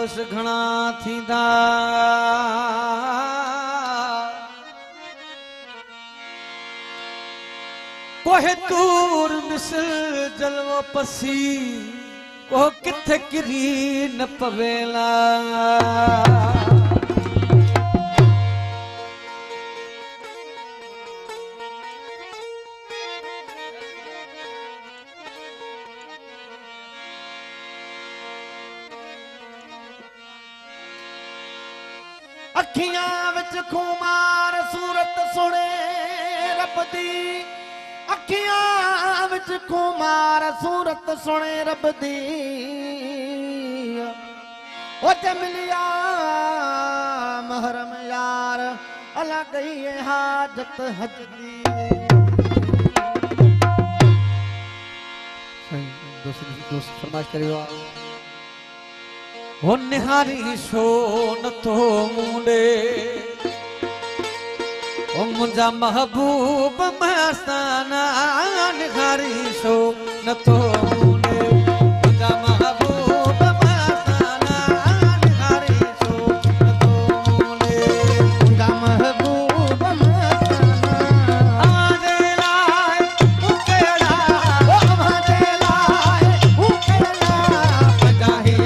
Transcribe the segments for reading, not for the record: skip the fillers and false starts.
दोष घणा थींदा कोहे तूर मिसल जलवो पसी को किथे किरी न पवेला अखियां विच खुमार सूरत सुने रब दी अखियां विच खुमार सूरत सुने रब दी ओ ते मिलिया महरम यार अला गई हाजत हज दी दोस्त फरमाइश करियो हो निहारी शो नथो मुंडे ओ मुंजा महबूब मस्ताना निहारी शो नथो मुंडे मुंजा महबूब मस्ताना निहारी शो नथो मुंडे मुंजा महबूब मस्ताना आजे लाए उकेड़ा ओ आजे लाए उकेड़ा पजाही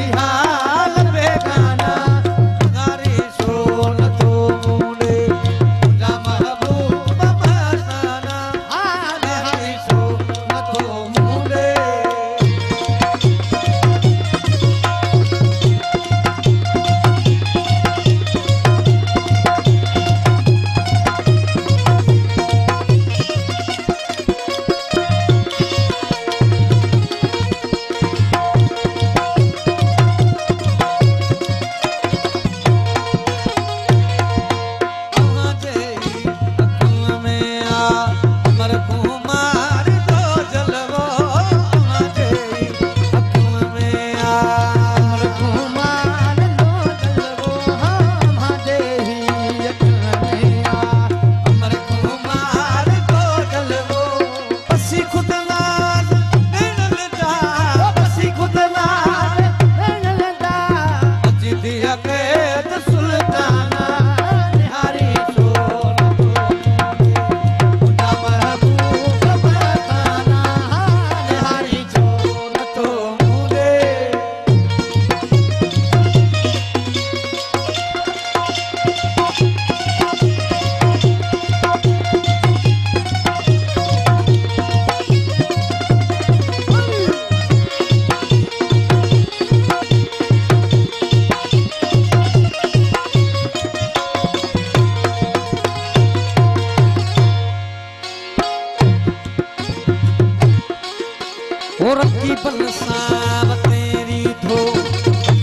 रखी बलसाव तेरी धो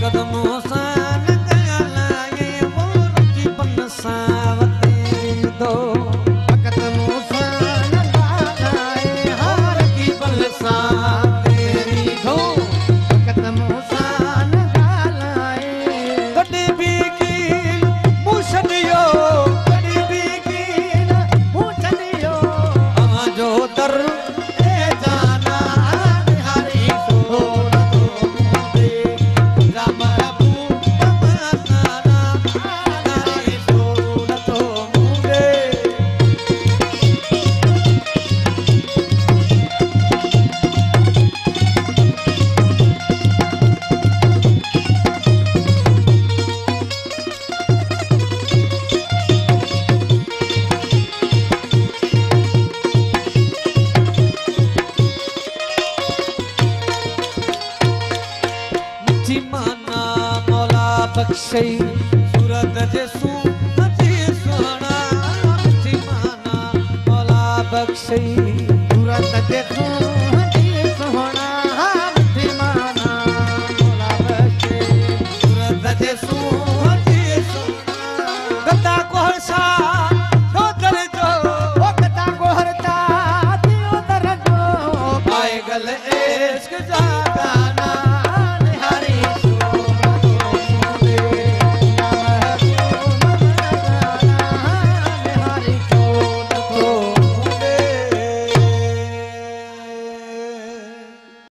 कदमों सा न गया लागे वो रखी बलसाव तेरी धो कदमों सा न लागे हाँ रखी बलसाव तेरी धो कदमों सा न लागे कड़ी भी की मुशनियो कड़ी भी की मुशनियो जो दर बख्शई सूरत जैसू मजी सोना जीमाना मौला बख्शई सूरत जैसू मजी सोना जीमाना मौला बख्शई सूरत जैसू मजी सोना गता कोहसा जो दर जो ओ गता कोहरता दियो दर जो पाए गल इश्क जागा